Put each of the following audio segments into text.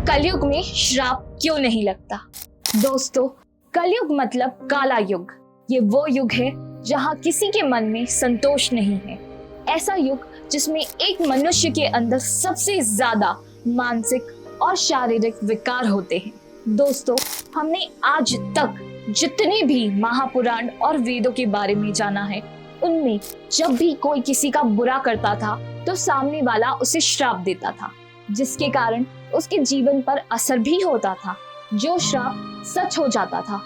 कलयुग में श्राप क्यों नहीं लगता। दोस्तों, कलयुग मतलब काला युग। ये वो युग है जहाँ किसी के मन में संतोष नहीं है। ऐसा युग जिसमें एक मनुष्य के अंदर सबसे ज्यादा मानसिक और शारीरिक विकार होते हैं। दोस्तों, हमने आज तक जितने भी महापुराण और वेदों के बारे में जाना है, उनमें जब भी कोई किसी का बुरा करता था तो सामने वाला उसे श्राप देता था, जिसके कारण उसके जीवन पर असर भी होता था। जो श्राप सच हो जाता था।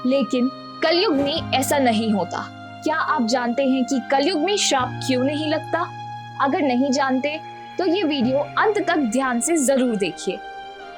लेकिन कलयुग में ऐसा नहीं होता। क्या आप जानते हैं कि कलयुग में श्राप क्यों नहीं लगता? अगर नहीं जानते तो ये वीडियो अंत तक ध्यान से जरूर देखिए।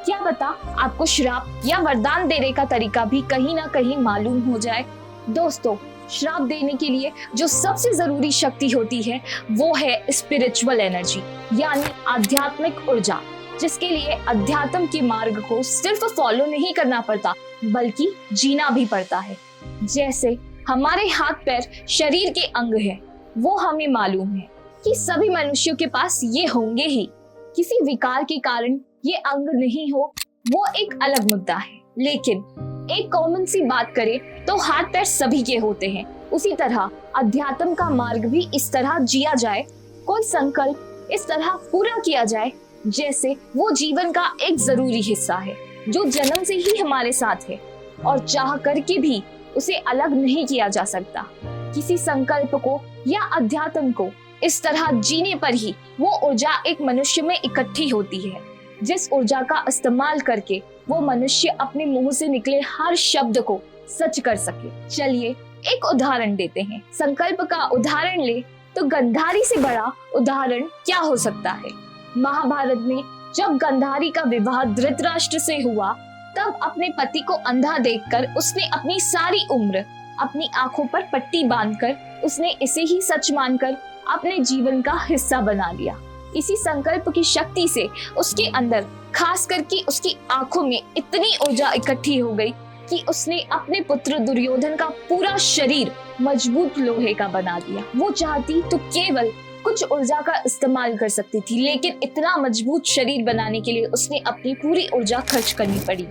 क्या पता आपको श्राप या वरदान देने का तरीका भी कहीं ना कहीं मालूम हो जाए। दोस्तों, श्राप देने के लिए जो सबसे जरूरी शक्ति होती है वो है स्पिरिचुअल एनर्जी, यानी आध्यात्मिक ऊर्जा, जिसके लिए अध्यात्म के मार्ग को सिर्फ फॉलो नहीं करना पड़ता बल्कि जीना भी पड़ता है। जैसे हमारे हाथ पैर शरीर के अंग हैं, वो हमें मालूम है कि सभी मनुष्यों के पास ये होंगे ही। किसी विकार के कारण ये अंग नहीं हो वो एक अलग मुद्दा है, लेकिन एक कॉमन सी बात करें तो हाथ पैर सभी के होते हैं। उसी तरह अध्यात्म का मार्ग भी इस तरह जिया जाए, कोई संकल्प इस तरह पूरा किया जाए जैसे वो जीवन का एक जरूरी हिस्सा है जो जन्म से ही हमारे साथ है और चाह करके भी उसे अलग नहीं किया जा सकता। किसी संकल्प को या अध्यात्म को इस तरह जीने पर ही वो ऊर्जा एक मनुष्य में इकट्ठी होती है, जिस ऊर्जा का इस्तेमाल करके वो मनुष्य अपने मुंह से निकले हर शब्द को सच कर सके। चलिए एक उदाहरण देते हैं। संकल्प का उदाहरण ले तो गंधारी से बड़ा उदाहरण क्या हो सकता है। महाभारत में जब गंधारी का विवाह धृतराष्ट्र से हुआ, तब अपने पति को अंधा देखकर उसने अपनी सारी उम्र अपनी आंखों पर पट्टी बांधकर उसने इसे ही सच मानकर अपने जीवन का हिस्सा बना लिया। इसी संकल्प की शक्ति से उसके अंदर खास करके उसकी आंखों में इतनी ऊर्जा इकट्ठी हो गई कि उसने अपने पुत्र दुर्योधन का पूरा शरीर मजबूत लोहे का बना दिया। वो चाहती तो केवल कुछ ऊर्जा का इस्तेमाल कर सकती थी, लेकिन इतना मजबूत शरीर बनाने के लिए उसने अपनी पूरी ऊर्जा खर्च करनी पड़ी।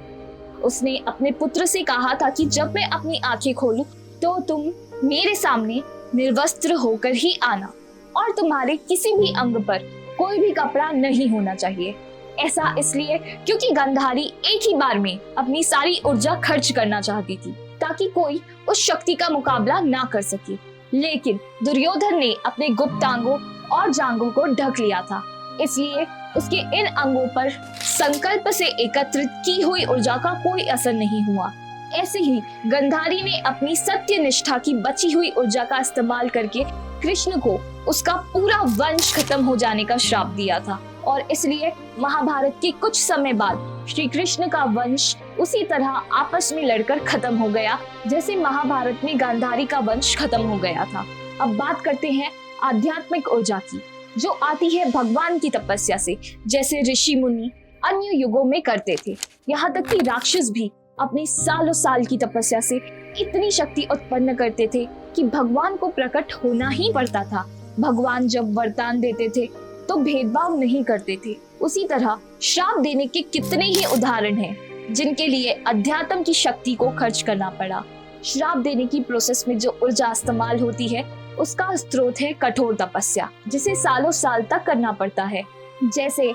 उसने अपने पुत्र से कहा था कि जब मैं अपनी आंखें खोलूं तो तुम मेरे सामने निर्वस्त्र होकर ही आना और तुम्हारे किसी भी अंग पर कोई भी कपड़ा नहीं होना चाहिए। ऐसा इसलिए क्योंकि गंधारी एक ही बार में अपनी सारी ऊर्जा खर्च करना चाहती थी ताकि कोई उस शक्ति का मुकाबला ना कर सके। लेकिन दुर्योधन ने अपने गुप्तांगों और जांघों को ढक लिया था, इसलिए उसके इन अंगों पर संकल्प से एकत्रित की हुई ऊर्जा का कोई असर नहीं हुआ। ऐसे ही गंधारी ने अपनी सत्य निष्ठा की बची हुई ऊर्जा का इस्तेमाल करके कृष्ण को उसका पूरा वंश खत्म हो जाने का श्राप दिया था और इसलिए महाभारत के कुछ समय बाद श्री कृष्ण का वंश उसी तरह आपस में लड़कर खत्म हो गया जैसे महाभारत में गांधारी का वंश खत्म हो गया था। अब बात करते हैं आध्यात्मिक ऊर्जा की, जो आती है भगवान की तपस्या से, जैसे ऋषि मुनि अन्य युगों में करते थे। यहाँ तक कि राक्षस भी अपनी सालों साल की तपस्या से इतनी शक्ति उत्पन्न करते थे कि भगवान को प्रकट होना ही पड़ता था। भगवान जब वरदान देते थे तो भेदभाव नहीं करते थे। उसी तरह श्राप देने के कितने ही उदाहरण हैं जिनके लिए अध्यात्म की शक्ति को खर्च करना पड़ा। श्राप देने की प्रोसेस में जो ऊर्जा इस्तेमाल होती है उसका स्रोत है कठोर तपस्या, जिसे सालों साल तक करना पड़ता है। जैसे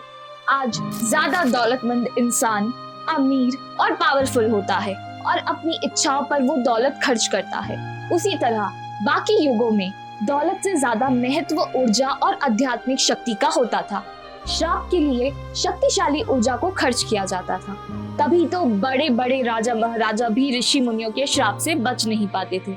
आज ज्यादा दौलतमंद इंसान अमीर और पावरफुल होता है और अपनी इच्छाओं पर वो दौलत खर्च करता है, उसी तरह बाकी युगों में दौलत से ज्यादा महत्व ऊर्जा और आध्यात्मिक शक्ति का होता था। श्राप के लिए शक्तिशाली ऊर्जा को खर्च किया जाता था, तभी तो बड़े बड़े राजा महाराजा भी ऋषि मुनियों के श्राप से बच नहीं पाते थे।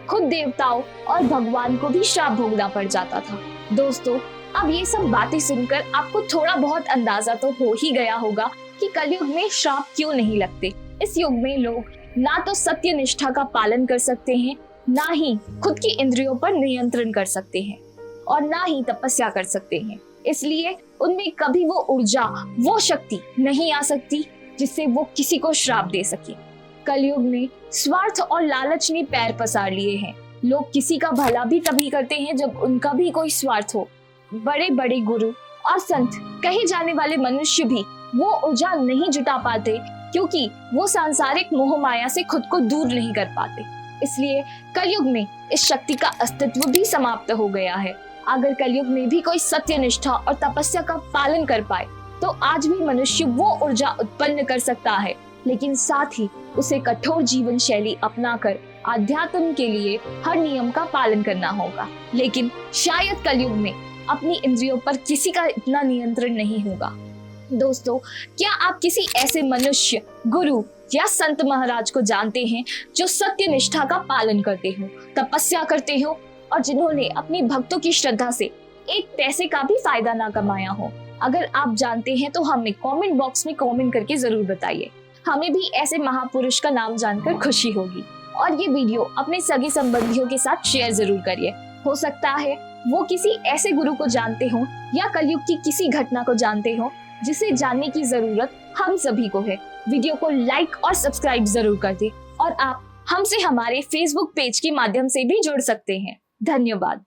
खुद देवताओं और भगवान को भी श्राप भोगना पड़ जाता था। दोस्तों, अब ये सब बातें सुनकर आपको थोड़ा बहुत अंदाजा तो हो ही गया होगा कि कलयुग में श्राप क्यों नहीं लगते। इस युग में लोग ना तो सत्य निष्ठा का पालन कर सकते हैं, ना ही खुद की इंद्रियों पर नियंत्रण कर सकते हैं और ना ही तपस्या कर सकते हैं। इसलिए उनमें कभी वो ऊर्जा, वो शक्ति नहीं आ सकती जिससे वो किसी को श्राप दे सके। कलयुग में स्वार्थ और लालच ने पैर पसार लिए हैं। लोग किसी का भला भी तभी करते हैं जब उनका भी कोई स्वार्थ हो। बड़े बड़े गुरु और संत कहे जाने वाले मनुष्य भी वो ऊर्जा नहीं जुटा पाते क्योंकि वो सांसारिक मोह माया से खुद को दूर नहीं कर पाते। इसलिए कलयुग में इस शक्ति का अस्तित्व भी समाप्त हो गया है। अगर कलयुग में भी कोई सत्य निष्ठा और तपस्या का पालन कर पाए तो आज भी मनुष्य वो ऊर्जा उत्पन्न कर सकता है, लेकिन साथ ही उसे कठोर जीवन शैली अपनाकर आध्यात्म के लिए हर नियम का पालन करना होगा। लेकिन शायद कलयुग में अपनी इंद्रियों पर किसी का इतना नियंत्रण नहीं होगा। दोस्तों, क्या आप किसी ऐसे मनुष्य, गुरु या संत महाराज को जानते हैं जो सत्य निष्ठा का पालन करते हो, तपस्या करते हो और जिन्होंने अपनी भक्तों की श्रद्धा से एक पैसे का भी फायदा ना कमाया हो? अगर आप जानते हैं तो हमें कमेंट बॉक्स में कमेंट करके जरूर बताइए। हमें भी ऐसे महापुरुष का नाम जानकर खुशी होगी। और ये वीडियो अपने सगे संबंधियों के साथ शेयर जरूर करिए। हो सकता है वो किसी ऐसे गुरु को जानते हो या कलयुग की किसी घटना को जानते हो जिसे जानने की जरूरत हम सभी को है। वीडियो को लाइक और सब्सक्राइब जरूर कर दे और आप हमसे हमारे फेसबुक पेज के माध्यम से भी जुड़ सकते हैं। धन्यवाद।